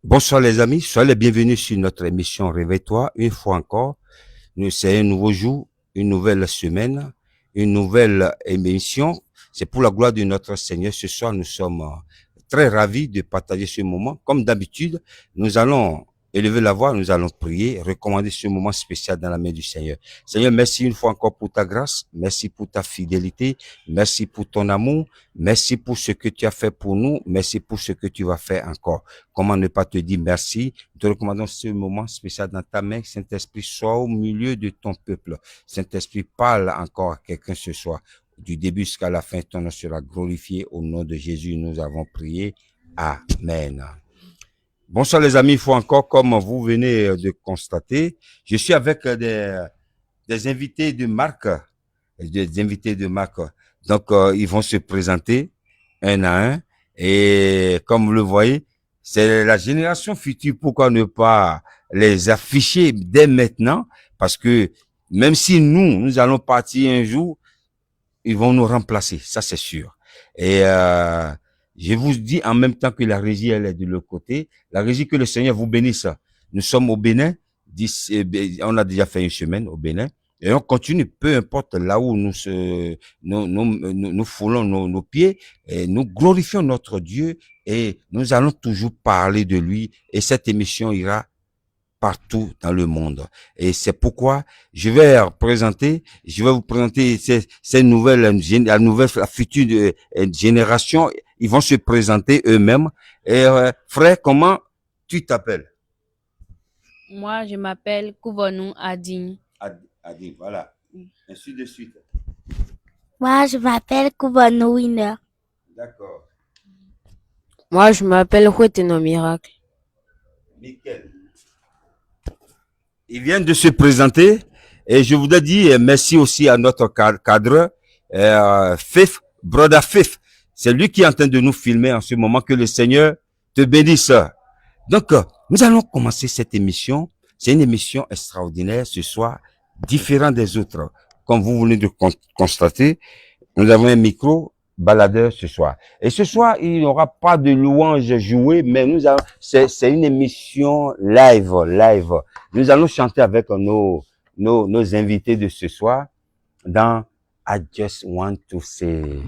Bonsoir les amis, soyez les bienvenus sur notre émission Réveille-toi. Une fois encore, c'est un nouveau jour, une nouvelle semaine, une nouvelle émission. C'est pour la gloire de notre Seigneur. Ce soir, nous sommes très ravis de partager ce moment. Comme d'habitude, nous allons élever la voix, nous allons prier, recommander ce moment spécial dans la main du Seigneur. Seigneur, merci une fois encore pour ta grâce, merci pour ta fidélité, merci pour ton amour, merci pour ce que tu as fait pour nous, merci pour ce que tu vas faire encore. Comment ne pas te dire merci? Nous te recommandons ce moment spécial dans ta main. Saint-Esprit, sois au milieu de ton peuple. Saint-Esprit, parle encore à quelqu'un ce soir. Du début jusqu'à la fin, ton nom sera glorifié. Au nom de Jésus, nous avons prié. Amen. Bonsoir les amis, il faut encore, comme vous venez de constater, je suis avec des invités de marque. Des invités de marque. Donc, ils vont se présenter un à un. Et comme vous le voyez, c'est la génération future. Pourquoi ne pas les afficher dès maintenant? Parce que même si nous allons partir un jour, ils vont nous remplacer. Ça, c'est sûr. Et je vous dis en même temps que la régie, elle est de l'autre côté. La régie, que le Seigneur vous bénisse. Nous sommes au Bénin. On a déjà fait une semaine au Bénin. Et on continue, peu importe là où nous foulons nos pieds, et nous glorifions notre Dieu et nous allons toujours parler de lui. Et cette émission ira partout dans le monde. Et c'est pourquoi je vais vous présenter ces nouvelles, la future génération. Ils vont se présenter eux-mêmes. Et frère, comment tu t'appelles? Moi, je m'appelle Kouvonou Adine. Adine, voilà. Ainsi de suite. Moi, je m'appelle Kouvonou Winner. D'accord. Moi, je m'appelle Hueteno Miracle. Nickel. Ils viennent de se présenter et je voudrais dire merci aussi à notre cadre, Fif, Brother Fif. C'est lui qui est en train de nous filmer en ce moment. Que le Seigneur te bénisse. Donc, nous allons commencer cette émission. C'est une émission extraordinaire ce soir, différente des autres. Comme vous venez de constater, nous avons un micro baladeur ce soir. Et ce soir, il n'y aura pas de louange jouée, mais c'est une émission live. Nous allons chanter avec nos invités de ce soir dans I Just Want to Say.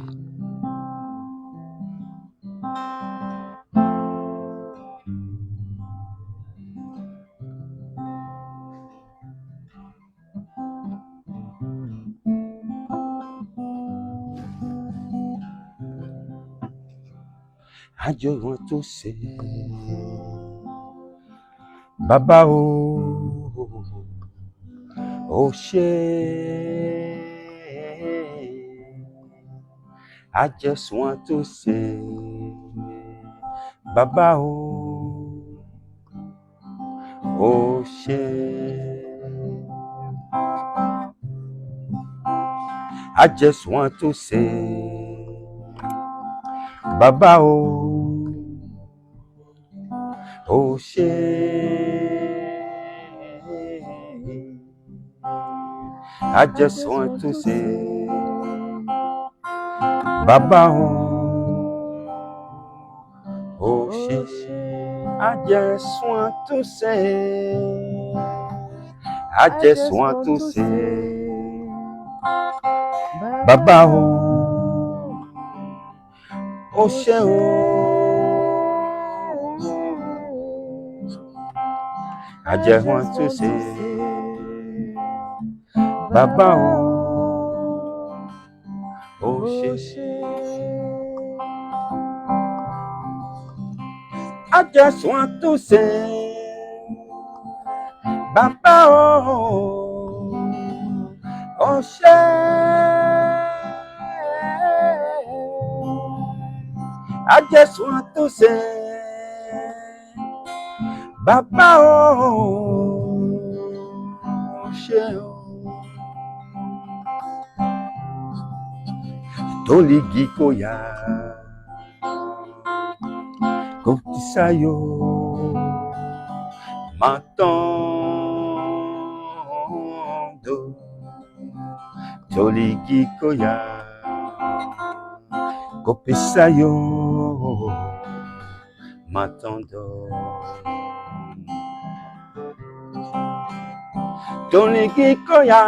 I just want to say, Baba oh shit. I just want to say, Baba oh shit. I just want to say, Baba oh shit. I just want to say, Baba oh shit. I just want to say, I just want to say, Baba oh shit. I just want to say, Baba oh shit. I just want to say, Baba oh shit. I just want to say, Baba oh shit. Toligi koya. Kotisayo. Matando. Toligi koya. Kopisayo. Matando. Toligi koya.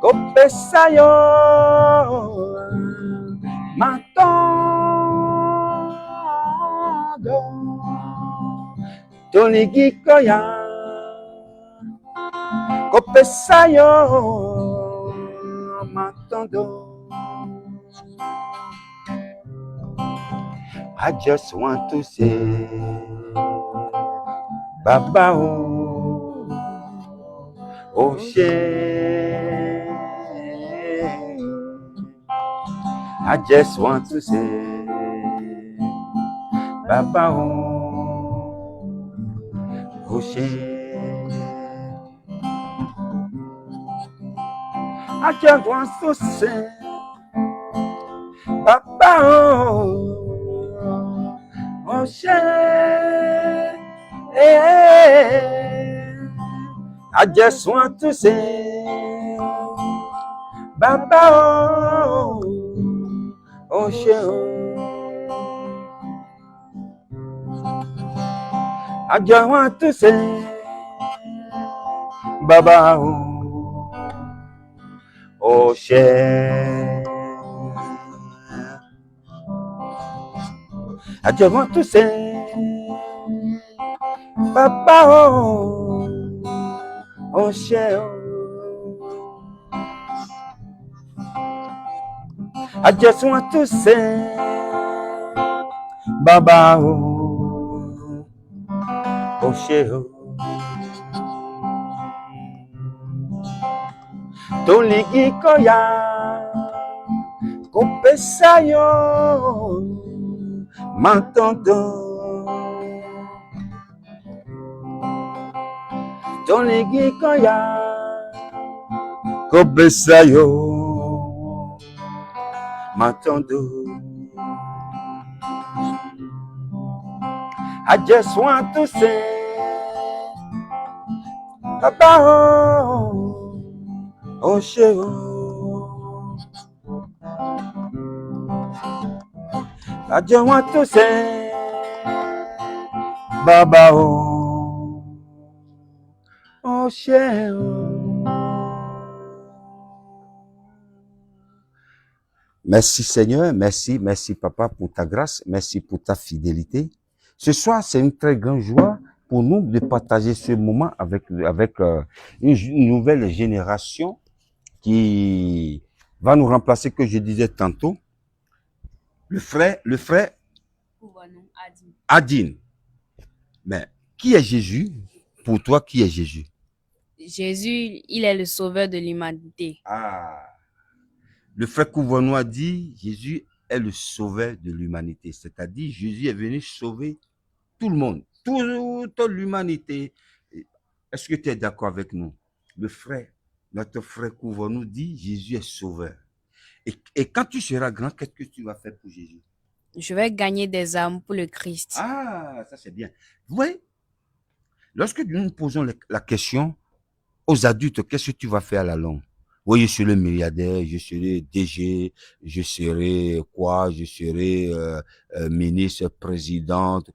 Kopesayo matando Toligi koya Kopesayo matando I just want to say Baba oh shit I just want to say, Baba oh shit. I just want to say, Baba oh shit. I just want to say, Baba oh shit. I just want to say, Baba oh shit. I just want to say, Baba oh shit. I just want to say, Baba oh shit. Toligi koya, Kopesayo, matando. Toligi koya, Kopesayo, matando. I just want to say, Baba oh shit. I just want to say, Baba oh shit. Merci Seigneur, merci Papa pour ta grâce, merci pour ta fidélité. Ce soir, c'est une très grande joie pour nous de partager ce moment avec une nouvelle génération qui va nous remplacer, que je disais tantôt, le frère Adin. Mais qui est Jésus? Pour toi, qui est Jésus? Jésus, il est le sauveur de l'humanité. Ah, le frère Kouvanou a dit, Jésus est le sauveur de l'humanité. C'est-à-dire, Jésus est venu sauver tout le monde, toute l'humanité. Est-ce que tu es d'accord avec nous? Notre frère Kouvanou dit, Jésus est sauveur. Et quand tu seras grand, qu'est-ce que tu vas faire pour Jésus? Je vais gagner des âmes pour le Christ. Ah, ça c'est bien. Vous voyez, lorsque nous nous posons la question aux adultes, qu'est-ce que tu vas faire à la longue? Oui, je serai milliardaire, je serai DG, je serai quoi? Je serai ministre, présidente,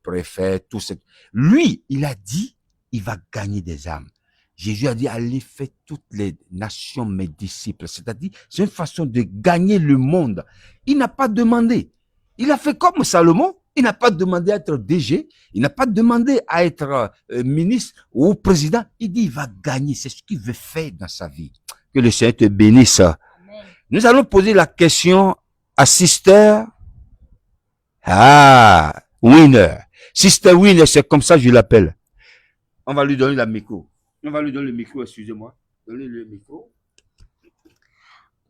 préfet, tout ça. Lui, il a dit, il va gagner des âmes. Jésus a dit, allez faire toutes les nations mes disciples. C'est-à-dire, c'est une façon de gagner le monde. Il n'a pas demandé. Il a fait comme Salomon. Il n'a pas demandé à être DG. Il n'a pas demandé à être ministre ou président. Il dit, il va gagner. C'est ce qu'il veut faire dans sa vie. Que le Seigneur te bénisse. Amen. Nous allons poser la question à Sister Winner. Sister Winner, c'est comme ça que je l'appelle. On va lui donner le micro. Excusez-moi. Donnez le micro.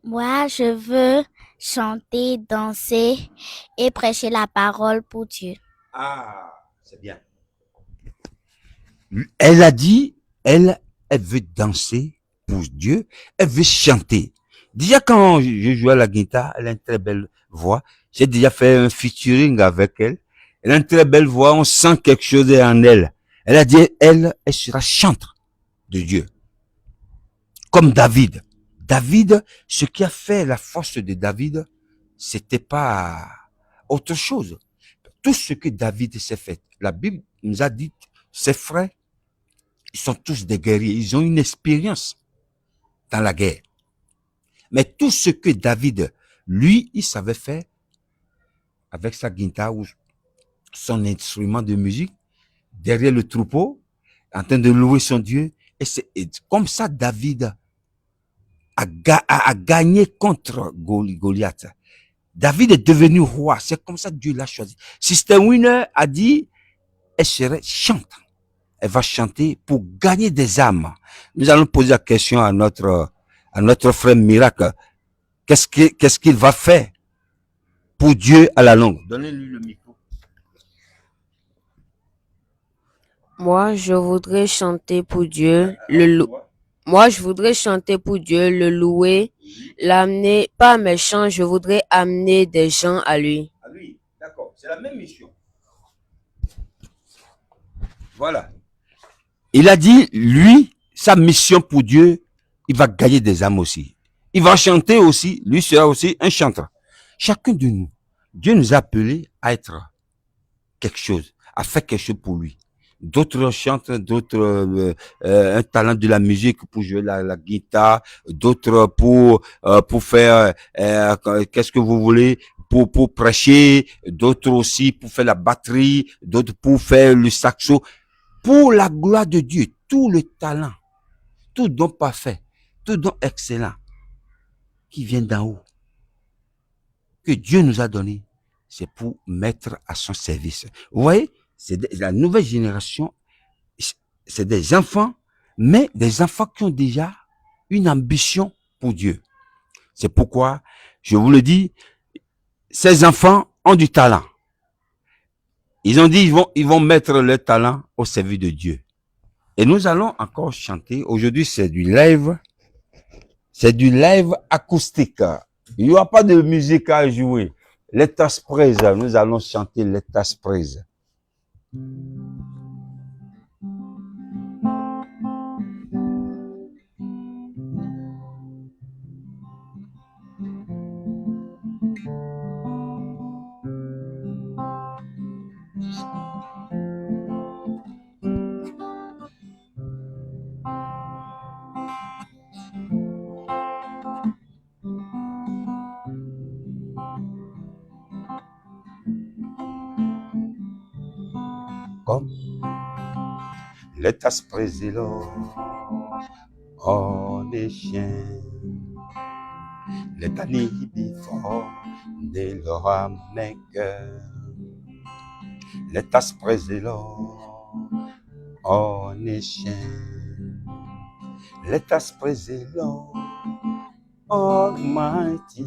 Moi, je veux chanter, danser et prêcher la parole pour Dieu. Ah, c'est bien. Elle a dit, elle veut danser pour Dieu, elle veut chanter. Déjà, quand je jouais à la guitare, elle a une très belle voix. J'ai déjà fait un featuring avec elle. Elle a une très belle voix. On sent quelque chose en elle. Elle a dit, elle sera chantre de Dieu. Comme David. David, ce qui a fait la force de David, c'était pas autre chose. Tout ce que David s'est fait. La Bible nous a dit, ses frères, ils sont tous des guerriers. Ils ont une expérience dans la guerre. Mais tout ce que David, lui, il savait faire avec sa guitare ou son instrument de musique, derrière le troupeau, en train de louer son Dieu. Et comme ça, David a gagné contre Goliath. David est devenu roi. C'est comme ça que Dieu l'a choisi. Sister Winner a dit, elle serait chante. Elle va chanter pour gagner des âmes. Nous allons poser la question à notre frère Miracle. Qu'est-ce qu'il va faire pour Dieu à la longue? Donnez-lui le micro. Moi, je voudrais chanter pour Dieu, Moi, je voudrais chanter pour Dieu, le louer, l'amener, pas mes chants, je voudrais amener des gens à lui. Ah oui, d'accord. C'est la même mission. Voilà. Il a dit, lui, sa mission pour Dieu, il va gagner des âmes aussi. Il va chanter aussi, lui sera aussi un chanteur. Chacun de nous, Dieu nous a appelés à être quelque chose, à faire quelque chose pour lui. D'autres chantent, d'autres un talent de la musique pour jouer la guitare, d'autres pour faire qu'est-ce que vous voulez, pour prêcher, d'autres aussi pour faire la batterie, d'autres pour faire le saxo. Pour la gloire de Dieu, tout le talent, tout don parfait, tout don excellent qui vient d'en haut, que Dieu nous a donné, c'est pour mettre à son service. Vous voyez, la nouvelle génération, c'est des enfants, mais des enfants qui ont déjà une ambition pour Dieu. C'est pourquoi, je vous le dis, ces enfants ont du talent. Ils ont dit, ils vont mettre leur talent au service de Dieu. Et nous allons encore chanter. Aujourd'hui, c'est du live acoustique. Il n'y aura pas de musique à jouer. Let us praise. Nous allons chanter Let us praise. Come, let us praise the Lord, all nations. Let us kneel before the Lord Maker. Let us praise the Lord, all nations. Let us praise the Lord Almighty.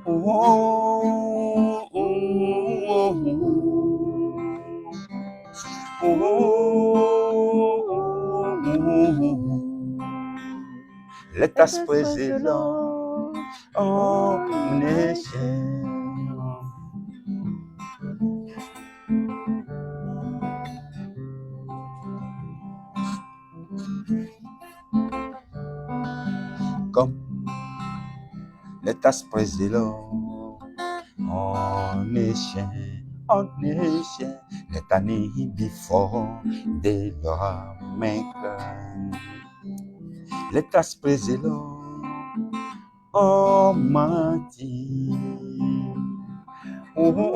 Oh, oh, oh, oh. Let us praise the Lord, all nations. Come, let us praise the Lord, all nations, all nations. Let us kneel before the Lord Maker. Let us praise the Lord Almighty. Oh, oh,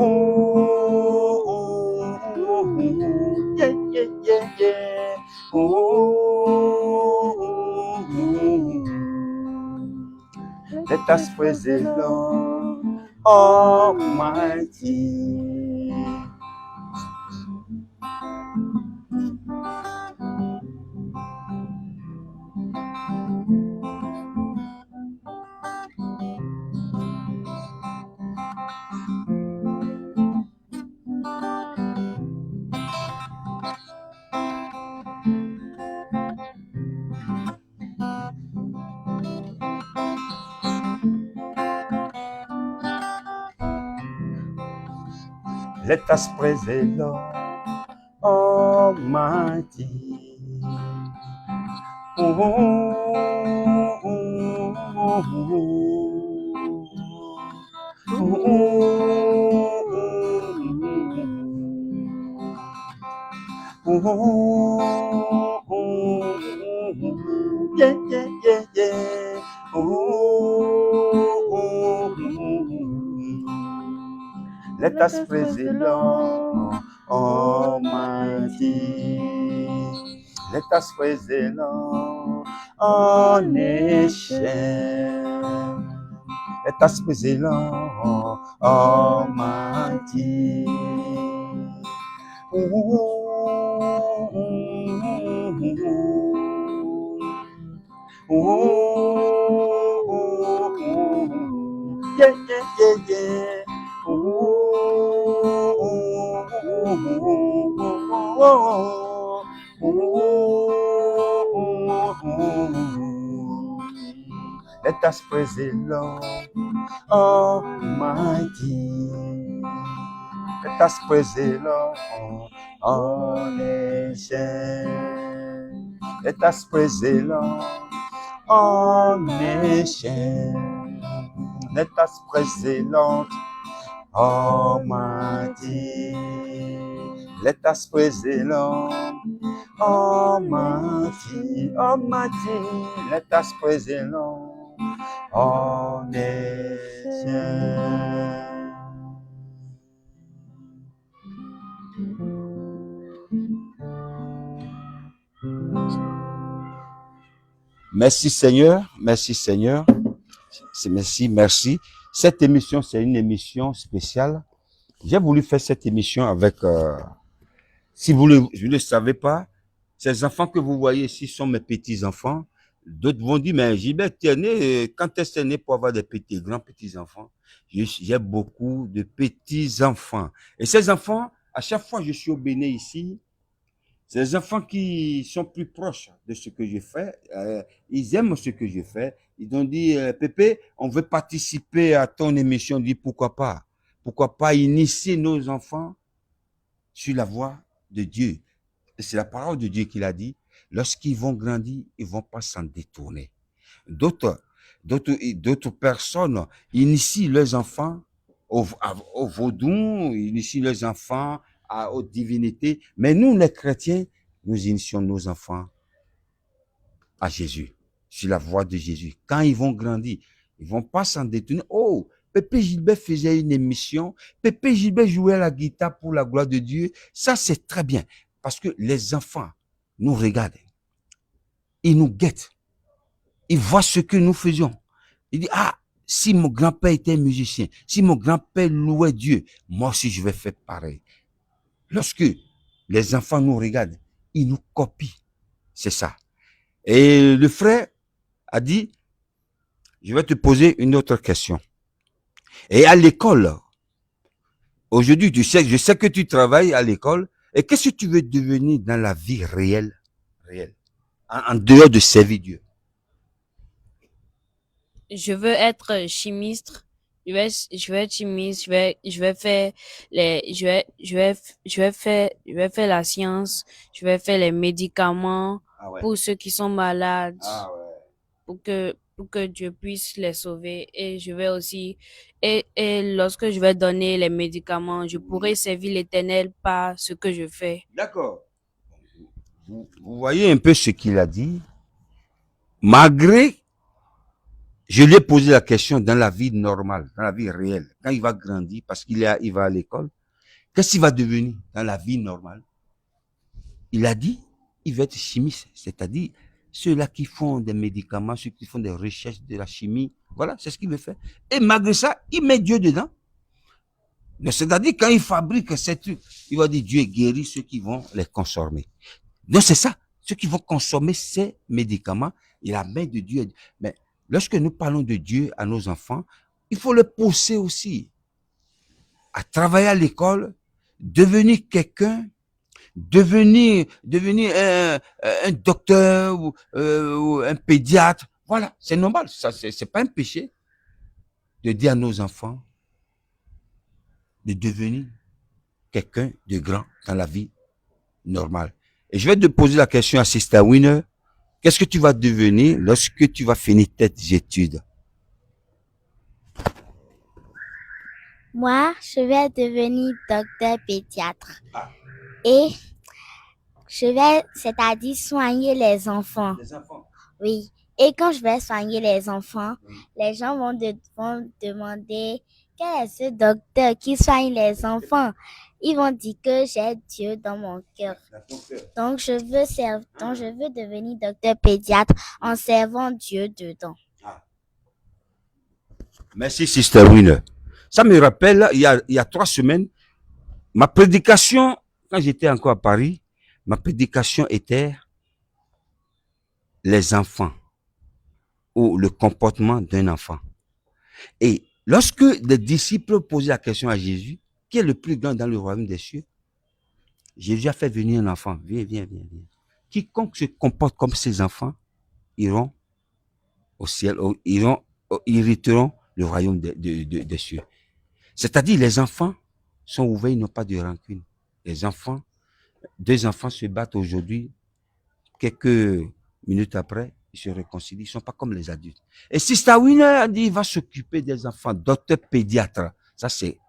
oh, oh, yeah, yeah, yeah, yeah. Oh, oh, oh. Let us praise the Lord Almighty. Let us praise the Lord Almighty. Yeah, yeah, yeah, yeah. Let us praise the Lord Almighty. Let us praise the Lord, all nations. Let us praise the Lord Almighty. Yeah, yeah, yeah, yeah. Let us praise the Lord Almighty. Let us praise the Lord all nations. Let us praise the Lord all nations. Let us praise the Lord Almighty. Let us praise the Lord Almighty. Almighty. Let us praise the Lord all nations. Merci Seigneur, merci Seigneur, merci. Cette émission, c'est une émission spéciale. J'ai voulu faire cette émission avec, si vous ne le savez pas, ces enfants que vous voyez ici sont mes petits-enfants. D'autres vont dire, mais Gilbert, tu es né, quand est-ce que tu es né pour avoir des grands petits-enfants? J'ai beaucoup de petits-enfants. Et ces enfants, à chaque fois que je suis au Bénin ici, ces enfants qui sont plus proches de ce que je fais, ils aiment ce que je fais. Ils ont dit, Pépé, on veut participer à ton émission. On dit, pourquoi pas? Pourquoi pas initier nos enfants sur la voie de Dieu? C'est la parole de Dieu qui l'a dit. Lorsqu'ils vont grandir, ils vont pas s'en détourner. D'autres personnes initient leurs enfants au vaudou, initient leurs enfants aux divinités. Mais nous, les chrétiens, nous initions nos enfants à Jésus, sur la voie de Jésus. Quand ils vont grandir, ils vont pas s'en détourner. Oh, Pépé Gilbert faisait une émission. Pépé Gilbert jouait à la guitare pour la gloire de Dieu. Ça, c'est très bien. Parce que les enfants nous regardent. Ils nous guettent. Ils voient ce que nous faisions. Ils disent, ah, si mon grand-père était musicien, si mon grand-père louait Dieu, moi aussi je vais faire pareil. Lorsque les enfants nous regardent, ils nous copient. C'est ça. Et le frère a dit, je vais te poser une autre question. Et à l'école, aujourd'hui, je sais que tu travailles à l'école, et qu'est-ce que tu veux devenir dans la vie réelle, en dehors de servir Dieu? Je veux être chimiste. Je vais être chimiste. Je vais faire je vais faire la science. Je vais faire les médicaments pour ceux qui sont malades. Pour que Dieu puisse les sauver. Et je vais aussi, et lorsque je vais donner les médicaments, je pourrai servir l'Éternel par ce que je fais. D'accord. Vous voyez un peu ce qu'il a dit. Malgré, je lui ai posé la question dans la vie normale, dans la vie réelle, quand il va grandir, parce il va à l'école, qu'est-ce qu'il va devenir dans la vie normale? Il a dit, il va être chimiste, c'est-à-dire ceux-là qui font des médicaments, ceux qui font des recherches de la chimie, voilà, c'est ce qu'il veut faire. Et malgré ça, il met Dieu dedans. C'est-à-dire, quand il fabrique ces trucs, il va dire Dieu guérit ceux qui vont les consommer. Donc, c'est ça. Ceux qui vont consommer ces médicaments, il a la main de Dieu. Mais lorsque nous parlons de Dieu à nos enfants, il faut les pousser aussi à travailler à l'école, devenir quelqu'un, devenir un docteur ou un pédiatre. Voilà, c'est normal. Ça, c'est pas un péché de dire à nos enfants de devenir quelqu'un de grand dans la vie normale. Et je vais te poser la question à Sister Winner. Qu'est-ce que tu vas devenir lorsque tu vas finir tes études? Moi, je vais devenir docteur pédiatre. Et c'est-à-dire soigner les enfants. Les enfants. Oui. Et quand je vais soigner les enfants, les gens vont demander quel est ce docteur qui soigne les enfants. Ils vont dire que j'ai Dieu dans mon cœur. Donc je veux devenir docteur pédiatre en servant Dieu dedans. Merci, Sister Winner. Ça me rappelle, il y a 3 semaines, ma prédication, quand j'étais encore à Paris, ma prédication était les enfants ou le comportement d'un enfant. Et lorsque les disciples posaient la question à Jésus, qui est le plus grand dans le royaume des cieux? Jésus a fait venir un enfant. Viens, viens, viens, viens. Quiconque se comporte comme ces enfants iront au ciel, hériteront le royaume des cieux. C'est-à-dire, les enfants sont ouverts, ils n'ont pas de rancune. Les enfants, 2 enfants se battent aujourd'hui, quelques minutes après, ils se réconcilient, ils ne sont pas comme les adultes. Et Sister Winner a dit, il va s'occuper des enfants, docteur pédiatre. Ça, c'est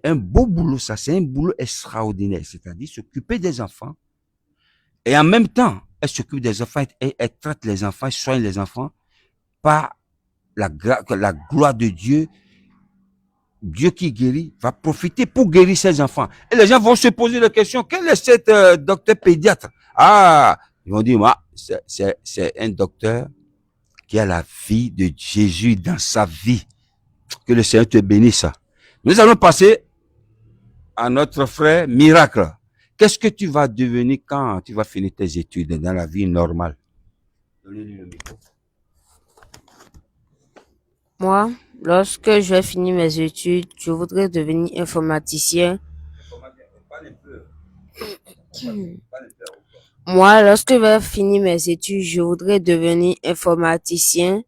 un beau boulot, ça, c'est un boulot extraordinaire. C'est-à-dire s'occuper des enfants. Et en même temps, elle s'occupe des enfants, elle traite les enfants, elle soigne les enfants par la gloire de Dieu. Dieu qui guérit va profiter pour guérir ses enfants. Et les gens vont se poser la question, quel est cet docteur pédiatre? Ah, ils vont dire, c'est un docteur qui a la vie de Jésus dans sa vie. Que le Seigneur te bénisse. Nous allons passer à notre frère Miracle. Qu'est-ce que tu vas devenir quand tu vas finir tes études dans la vie normale? Donnez-lui le micro. Moi, lorsque je vais finir mes études, je voudrais devenir informaticien. Moi, lorsque je vais finir mes études, je voudrais devenir informaticien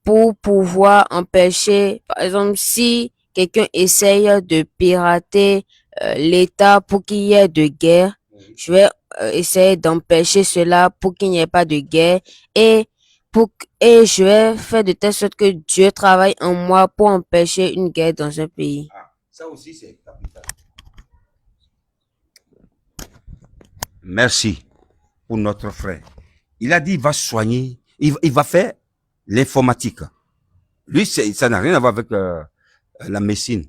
pour pouvoir empêcher, par exemple, si quelqu'un essaye de pirater l'État pour qu'il y ait de guerre, je vais essayer d'empêcher cela pour qu'il n'y ait pas de guerre et je vais faire de telle sorte que Dieu travaille en moi pour empêcher une guerre dans un pays. Ça aussi, c'est capital. Merci pour notre frère. Il a dit, il va soigner, il va faire l'informatique. Lui, ça n'a rien à voir avec la médecine.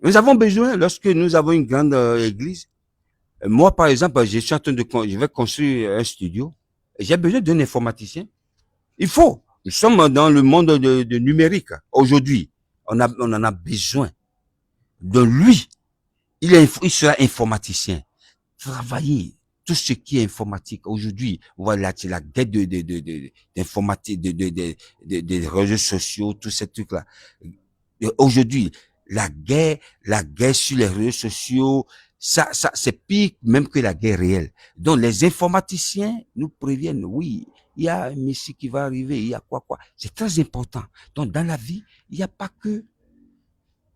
Nous avons besoin, lorsque nous avons une grande église, moi, par exemple, je vais construire un studio, j'ai besoin d'un informaticien. Il faut. Nous sommes dans le monde de numérique. Aujourd'hui, on en a besoin de lui. Il sera informaticien. Travailler tout ce qui est informatique. Aujourd'hui, voilà, c'est la guerre d'informatique, des réseaux sociaux, tous ces trucs-là. Aujourd'hui, la guerre sur les réseaux sociaux, ça, c'est pire même que la guerre réelle. Donc, les informaticiens nous préviennent, oui, il y a un messie qui va arriver, il y a quoi. C'est très important. Donc, dans la vie, il n'y a pas que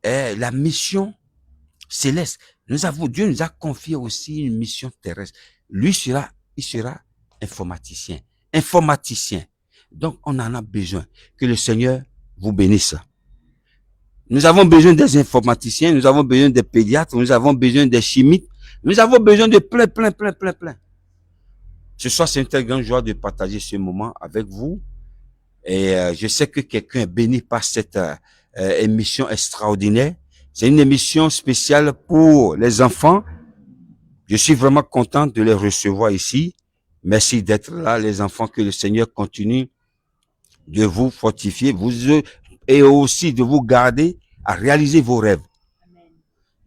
la mission céleste. Dieu nous a confié aussi une mission terrestre. Lui il sera informaticien. Informaticien. Donc, on en a besoin. Que le Seigneur vous bénisse. Nous avons besoin des informaticiens, nous avons besoin des pédiatres, nous avons besoin des chimistes, nous avons besoin de plein. Ce soir, c'est une très grande joie de partager ce moment avec vous. Et je sais que quelqu'un est béni par cette émission extraordinaire. C'est une émission spéciale pour les enfants. Je suis vraiment content de les recevoir ici. Merci d'être là, les enfants. Que le Seigneur continue de vous fortifier, et aussi de vous garder à réaliser vos rêves.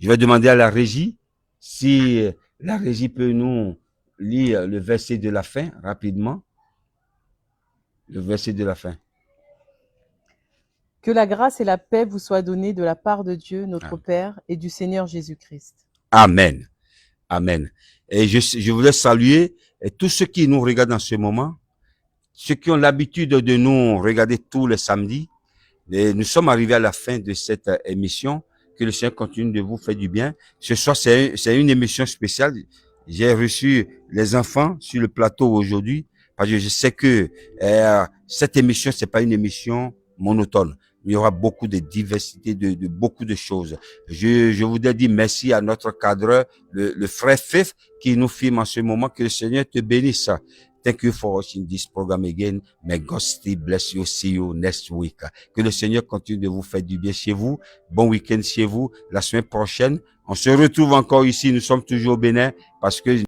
Je vais demander à la régie si la régie peut nous lire le verset de la fin rapidement. Le verset de la fin. Que la grâce et la paix vous soient données de la part de Dieu, notre Père, et du Seigneur Jésus-Christ. Amen. Amen. Et je voulais saluer tous ceux qui nous regardent en ce moment, ceux qui ont l'habitude de nous regarder tous les samedis. Et nous sommes arrivés à la fin de cette émission. Que le Seigneur continue de vous faire du bien. Ce soir, c'est une émission spéciale. J'ai reçu les enfants sur le plateau aujourd'hui parce que je sais que cette émission, c'est pas une émission monotone. Il y aura beaucoup de diversité, de beaucoup de choses. Je voudrais dire merci à notre cadreur, le frère Fif, qui nous filme en ce moment. Que le Seigneur te bénisse. Thank you for watching this program again. May God still bless you. See you next week. Que le Seigneur continue de vous faire du bien chez vous. Bon week-end chez vous. La semaine prochaine, on se retrouve encore ici. Nous sommes toujours au Bénin parce que